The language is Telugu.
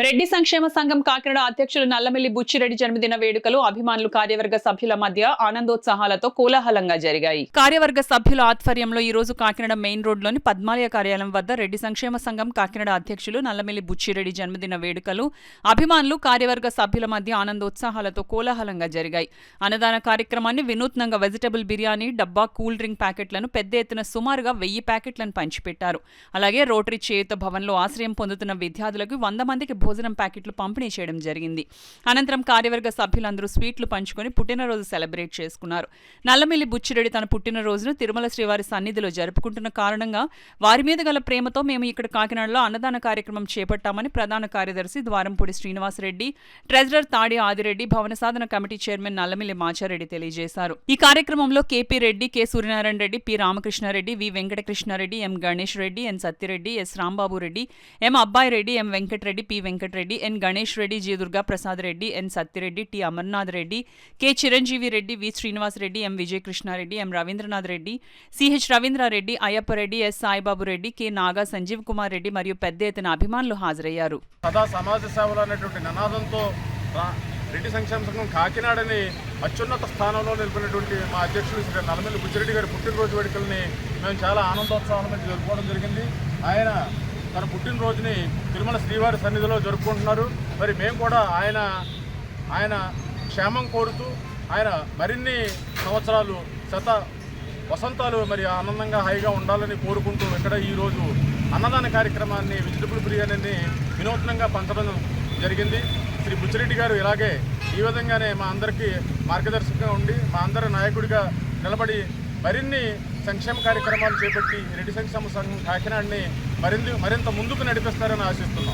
రెడ్డి సంక్షేమ సంఘం కాకినాడ అధ్యక్షులు నల్లమిల్లి బుచ్చిరెడ్డి జన్మదిన వేడుకలు అభిమానులు కార్యవర్గ సభ్యుల మధ్య ఆనందోత్సాహాలతో కోలాహలంగా జరిగాయి. కార్యవర్గ సభ్యుల ఆధ్వర్యంలో ఈ రోజు కాకినాడ మెయిన్ రోడ్లోని పద్మాలయ కార్యాలయం వద్ద రెడ్డి సంక్షేమ సంఘం కాకినాడ అధ్యక్షులు నల్లమిల్లి బుచ్చిరెడ్డి జన్మదిన వేడుకలు అభిమానులు కార్యవర్గ సభ్యుల మధ్య ఆనందోత్సాహాలతో కోలాహలంగా జరిగాయి. అన్నదాన కార్యక్రమాన్ని వినూత్నంగా వెజిటబుల్ బిర్యానీ, డబ్బా, కూల్ డ్రింక్ ప్యాకెట్లను పెద్ద ఎత్తున సుమారుగా 1000 ప్యాకెట్లను పంచిపెట్టారు. అలాగే రోటరీ చేయూత భవన్లో ఆశ్రయం పొందుతున్న విద్యార్థులకు 100 మందికి భోజనం ప్యాకెట్లు పంపిణీ చేయడం జరిగింది. అనంతరం కార్యవర్గ సభ్యులందరూ స్వీట్లు పంచుకొని పుట్టినరోజు సెలబ్రేట్ చేసుకున్నారు. నల్లమిల్లి బుచ్చిరెడ్డి తన పుట్టినరోజును తిరుమల శ్రీవారి సన్నిధిలో జరుపుకుంటున్న కారణంగా వారి మీద గల ప్రేమతో మేము ఇక్కడ కాకినాడలో అన్నదాన కార్యక్రమం చేపట్టామని ప్రధాన కార్యదర్శి ద్వారంపూడి శ్రీనివాసరెడ్డి, ట్రెజరర్ తాడి ఆదిరెడ్డి, భవన సాధన కమిటీ చైర్మన్ నల్లమిల్లి మాచారెడ్డి తెలియజేశారు. ఈ కార్యక్రమంలో KP Reddy, K Suryanarayana Reddy, P Ramakrishnareddy, V Venkatakrishnareddy, M Ganesh Reddy, N Satyareddy, S Rambabu Reddy, M Abbai Reddy, M Venkatareddy, P Venkatareddy, N Ganesh Reddy, G Durga Prasad Reddy, N Satyareddy, T Amarnath Reddy, K Chiranjeevi Reddy, V Srinivas Reddy, M Vijayakrishnareddy, M Ravindranath Reddy, CH Ravindrareddy, Ayyappareddy, S Saibabu Reddy, K Naga Sanjeev Kumar Reddy మరియు పెద్ద ఎత్తున అభిమానులు హాజరయ్యారు. సదా సమాజ సేవలు అనేటువంటి నినాదంతో రెడ్డి సంక్షేమ సంఘం కాకినాడని అత్యున్నత స్థానంలో నిలిపినటువంటి మా అధ్యక్షులు శ్రీ నల్లమిల్లి బుచ్చిరెడ్డి గారి పుట్టినరోజు వేడుకల్ని మేము చాలా ఆనందోత్సాహంగా జరుపుకోవడం జరిగింది. ఆయన తన పుట్టినరోజుని తిరుమల శ్రీవారి సన్నిధిలో జరుపుకుంటున్నారు. మరి మేము కూడా ఆయన క్షేమం కోరుతూ ఆయన మరిన్ని సంవత్సరాలు వసంతాలు మరి ఆనందంగా హాయిగా ఉండాలని కోరుకుంటూ ఇక్కడ ఈరోజు అన్నదాన కార్యక్రమాన్ని వెజిటబుల్ బిర్యానీని వినూత్నంగా పంచడం జరిగింది. శ్రీ బుచ్చిరెడ్డి గారు ఇలాగే ఈ విధంగానే మా అందరికీ మార్గదర్శకంగా ఉండి మా అందరి నాయకుడిగా నిలబడి మరిన్ని సంక్షేమ కార్యక్రమాలు చేపట్టి రెడ్డి సంక్షేమ సంఘం కాకినాడని మరింత ముందుకు నడిపిస్తారని ఆశిస్తున్నాం.